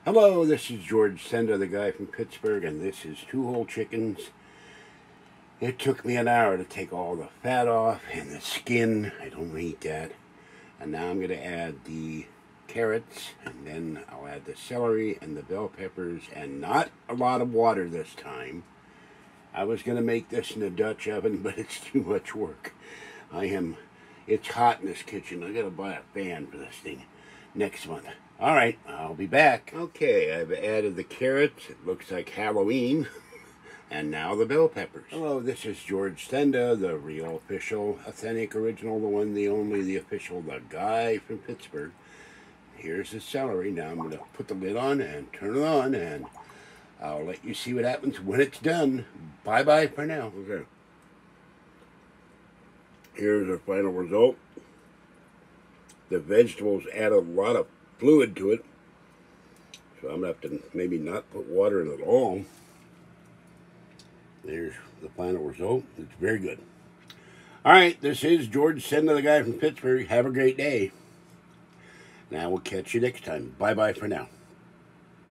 Hello, this is George Senda, the guy from Pittsburgh, and this is two whole chickens. It took me an hour to take all the fat off and the skin. I don't eat that. And now I'm going to add the carrots, and then I'll add the celery and the bell peppers, and not a lot of water this time. I was going to make this in a Dutch oven, but it's too much work. It's hot in this kitchen. I got to buy a fan for this thing next month. All right, I'll be back. Okay, I've added the carrots. It looks like Halloween. And now the bell peppers. Hello, this is George Senda, the real, official, authentic, original, the one, the only, the official, the guy from Pittsburgh. Here's the celery. Now I'm going to put the lid on and turn it on, and I'll let you see what happens when it's done. Bye-bye for now. Okay. Here's the final result. The vegetables add a lot of fluid to it, so I'm going to have to maybe not put water in at all. There's the final result. It's very good. All right, this is George Senda, the guy from Pittsburgh. Have a great day. Now we'll catch you next time. Bye-bye for now.